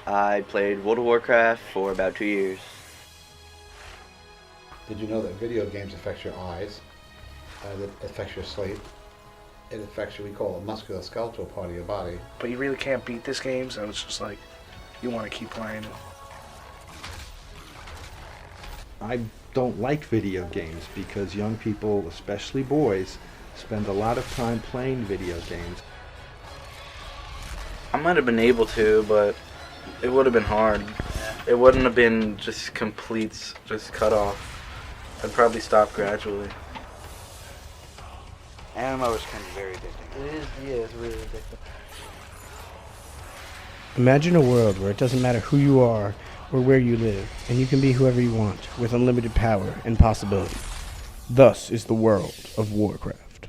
I played World of Warcraft for about 2 years. Did you know that video games affect your eyes? That affects your sleep. It affects what we call a musculoskeletal part of your body. But you really can't beat this game, so it's just like you want to keep playing it. I don't like video games because young people, especially boys, spend a lot of time playing video games. I might have been able to, but it would have been hard. It wouldn't have been just just cut off. I'd probably stop gradually. MMOs can be very addicting. It is, yeah, it's really addictive. Imagine a world where it doesn't matter who you are or where you live, and you can be whoever you want with unlimited power and possibility. Thus is the world of Warcraft.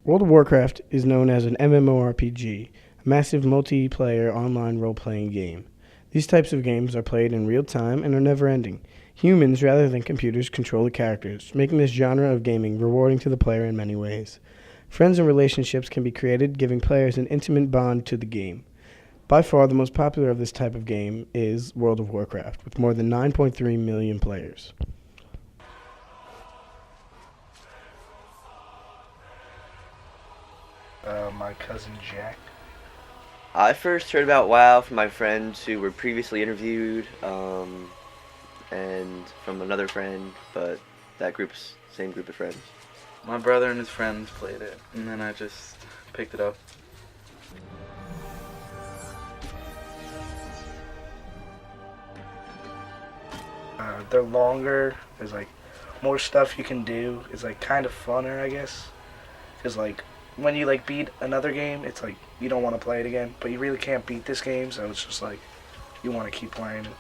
World of Warcraft is known as an MMORPG, a massive multiplayer online role-playing game. These types of games are played in real time and are never-ending. Humans, rather than computers, control the characters, making this genre of gaming rewarding to the player in many ways. Friends and relationships can be created, giving players an intimate bond to the game. By far, the most popular of this type of game is World of Warcraft, with more than 9.3 million players. My cousin Jack. I first heard about WoW from my friends who were previously interviewed, and from another friend, but same group of friends. My brother and his friends played it, and then I just picked it up. They're longer. There's like more stuff you can do. It's like kind of funner, I guess. Cause like when you like beat another game, it's like you don't want to play it again. But you really can't beat this game, so it's just like you want to keep playing it.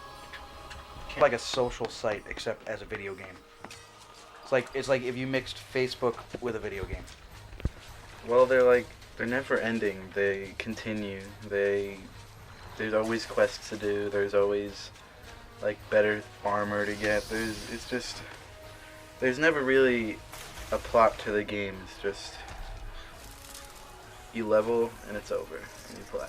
It's like a social site, except as a video game. It's like if you mixed Facebook with a video game. Well, they're never ending. They continue. There's always quests to do. There's always like better armor to get. There's never really a plot to the game. It's just you level and it's over and you play.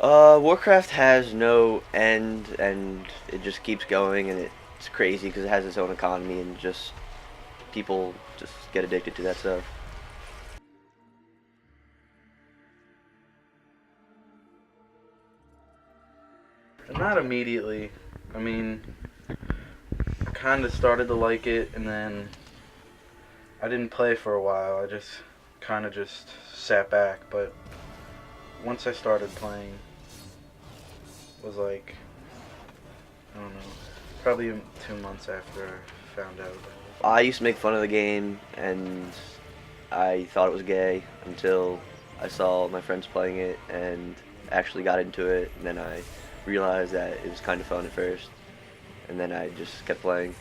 Warcraft has no end, and it just keeps going, and it's crazy because it has its own economy, and just people just get addicted to that stuff. Not immediately. I mean, I kind of started to like it, and then I didn't play for a while. I just kind of just sat back. But once I started playing, it was like, I don't know, probably 2 months after I found out. I used to make fun of the game, and I thought it was gay until I saw my friends playing it and actually got into it, and then I realized that it was kind of fun at first, and then I just kept playing.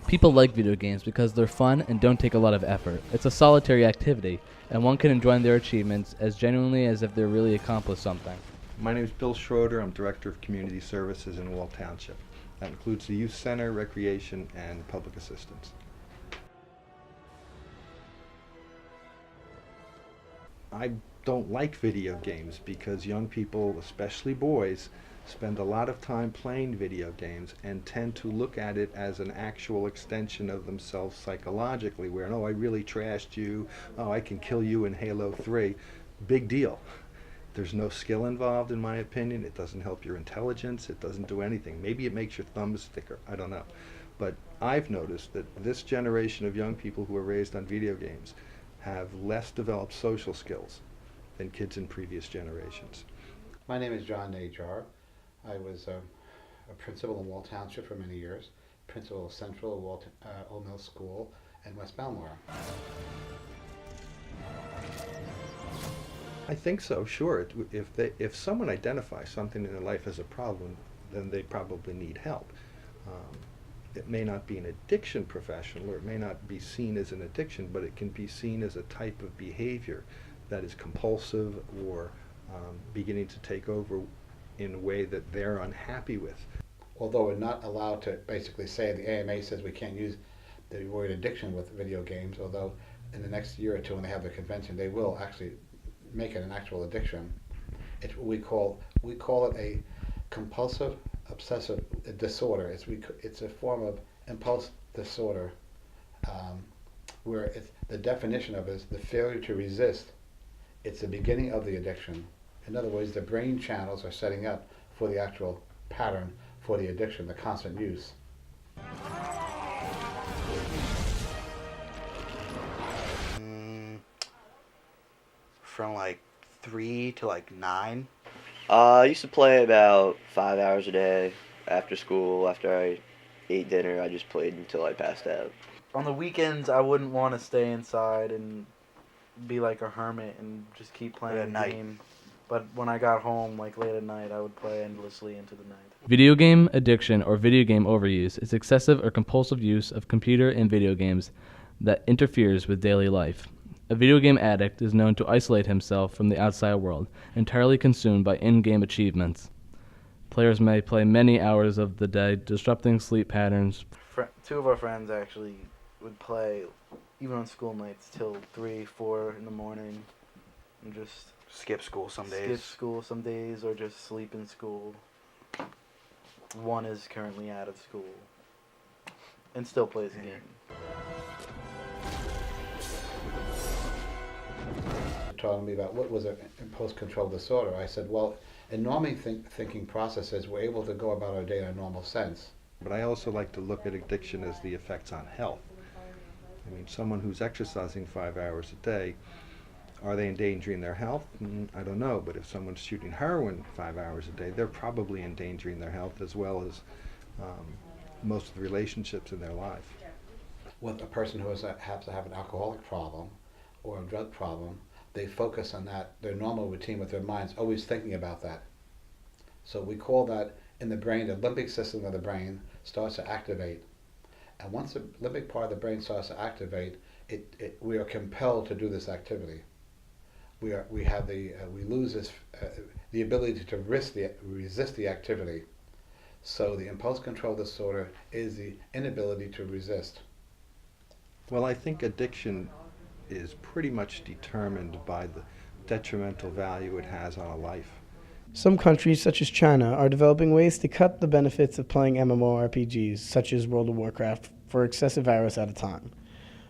People like video games because they're fun and don't take a lot of effort. It's a solitary activity, and one can enjoy their achievements as genuinely as if they're really accomplished something. My name is Bill Schroeder. I'm Director of Community Services in Wall Township. That includes the Youth Center, Recreation, and Public Assistance. I don't like video games because young people, especially boys, spend a lot of time playing video games and tend to look at it as an actual extension of themselves psychologically, where, oh, I really trashed you, oh, I can kill you in Halo 3. Big deal. There's no skill involved, in my opinion. It doesn't help your intelligence. It doesn't do anything. Maybe it makes your thumbs thicker. I don't know. But I've noticed that this generation of young people who are raised on video games have less developed social skills than kids in previous generations. My name is John Najar. I was a principal in Wall Township for many years, principal of Central Old Mill School, and West Belmore. I think so, sure. If someone identifies something in their life as a problem, then they probably need help. It may not be an addiction professional, or it may not be seen as an addiction, but it can be seen as a type of behavior that is compulsive or beginning to take over in a way that they're unhappy with. Although we're not allowed to basically say, the AMA says we can't use the word addiction with video games, although in the next year or two when they have the convention, they will actually make it an actual addiction. We call it a compulsive obsessive disorder. It's a form of impulse disorder, where the definition of it is the failure to resist. It's the beginning of the addiction. In other words, the brain channels are setting up for the actual pattern for the addiction, the constant use. From like 3 to like 9. I used to play about 5 hours a day after school. After I ate dinner, I just played until I passed out. On the weekends, I wouldn't want to stay inside and be like a hermit and just keep playing At the night. game. But when I got home, like late at night, I would play endlessly into the night. Video game addiction or video game overuse is excessive or compulsive use of computer and video games that interferes with daily life. A video game addict is known to isolate himself from the outside world, entirely consumed by in-game achievements. Players may play many hours of the day, disrupting sleep patterns. Two of our friends actually would play, even on school nights, till 3, 4 in the morning, and just Skip school some skip days. school some days, or just sleep in school. One is currently out of school and still plays the game. Talking to me about what was an impulse control disorder. I said, well, in normal thinking processes, we're able to go about our day in a normal sense. But I also like to look at addiction as the effects on health. I mean, someone who's exercising 5 hours a day, are they endangering their health? I don't know, but if someone's shooting heroin 5 hours a day, they're probably endangering their health as well as most of the relationships in their life. With a person who happens to have an alcoholic problem or a drug problem, they focus on that, their normal routine with their minds, always thinking about that. So we call that in the brain, the limbic system of the brain starts to activate. And once the limbic part of the brain starts to activate, we are compelled to do this activity. We lose the ability to resist the activity. So the impulse control disorder is the inability to resist. Well, I think addiction is pretty much determined by the detrimental value it has on a life. Some countries, such as China, are developing ways to cut the benefits of playing MMORPGs, such as World of Warcraft, for excessive hours at a time.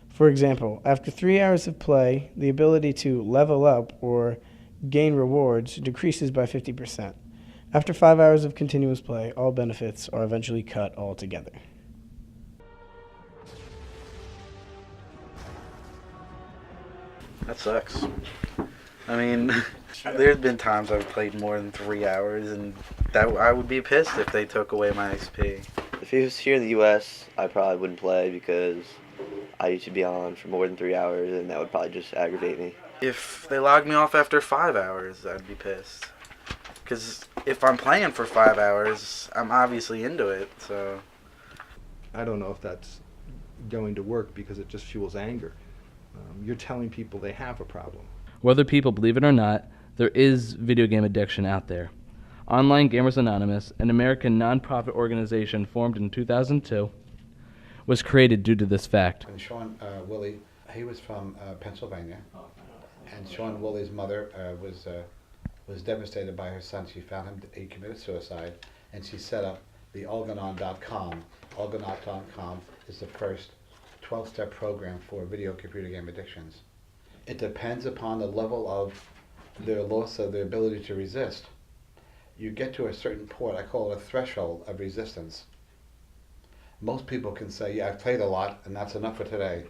For example, after 3 hours of play, the ability to level up or gain rewards decreases by 50%. After 5 hours of continuous play, all benefits are eventually cut altogether. That sucks. I mean, there's been times I've played more than 3 hours, and that I would be pissed if they took away my XP. If he was here in the U.S., I probably wouldn't play because I used to be on for more than 3 hours, and that would probably just aggravate me. If they logged me off after 5 hours, I'd be pissed. Because if I'm playing for 5 hours, I'm obviously into it, so... I don't know if that's going to work because it just fuels anger. You're telling people they have a problem. Whether people believe it or not, there is video game addiction out there. Online Gamers Anonymous, an American nonprofit organization formed in 2002, was created due to this fact. And Sean Willie, he was from Pennsylvania, and Sean Willie's mother was devastated by her son. She found him, he committed suicide, and she set up the Algernon.com. Algernon.com is the first 12-step program for video computer game addictions. It depends upon the level of their loss of their ability to resist. You get to a certain point, I call it a threshold of resistance. Most people can say, yeah, I've played a lot and that's enough for today.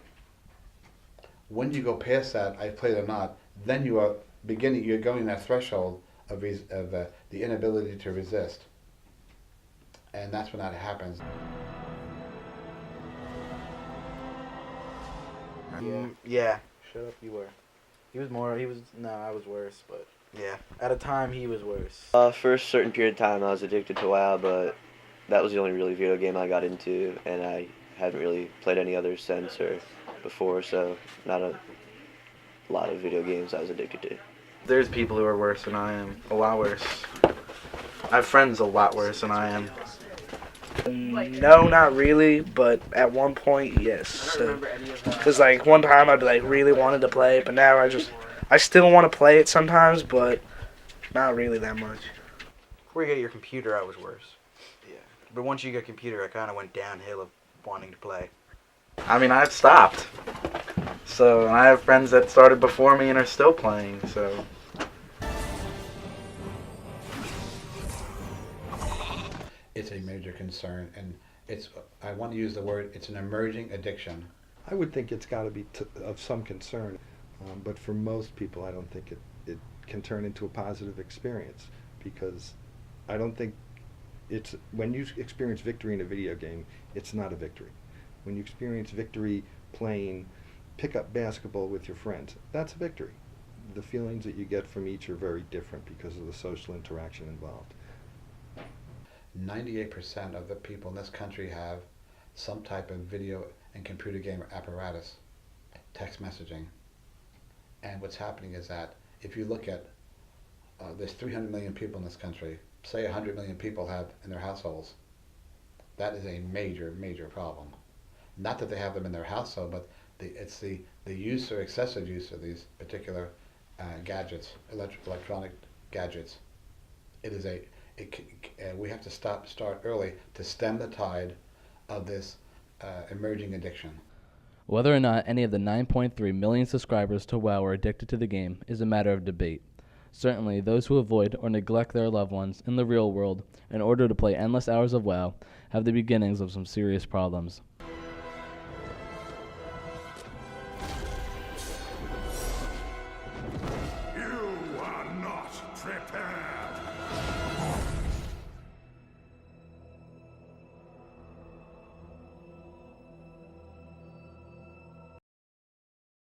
When you go past that, I've played or not, then you're going that threshold of the inability to resist. And that's when that happens. Yeah. Shut up, you were. I was worse, but Yeah. at a time he was worse. For a certain period of time, I was addicted to WoW, but that was the only really video game I got into, and I haven't really played any others since or before, so not a lot of video games I was addicted to. There's people who are worse than I am, a lot worse. I have friends a lot worse than I am. No, not really, but at one point, yes. Because, like, one time I'd, like, really wanted to play it, but now I still want to play it sometimes, but Not really that much. Before you got your computer, I was worse. Yeah. But once you got a computer, I kind of went downhill of wanting to play. I mean, I've stopped. So, and I have friends that started before me and are still playing, so. It's a major concern, and I want to use the word, it's an emerging addiction. I would think it's got to be of some concern, but for most people, I don't think it can turn into a positive experience, because I don't think it's, when you experience victory in a video game, it's not a victory. When you experience victory playing pickup basketball with your friends, that's a victory. The feelings that you get from each are very different because of the social interaction involved. 98% of the people in this country have some type of video and computer game apparatus, text messaging. And what's happening is that if you look at, there's 300 million people in this country, say 100 million people have in their households, that is a major, major problem. Not that they have them in their household, but it's the use or excessive use of these particular gadgets, electronic gadgets. We have to start early to stem the tide of this emerging addiction. Whether or not any of the 9.3 million subscribers to WoW are addicted to the game is a matter of debate. Certainly, those who avoid or neglect their loved ones in the real world in order to play endless hours of WoW have the beginnings of some serious problems.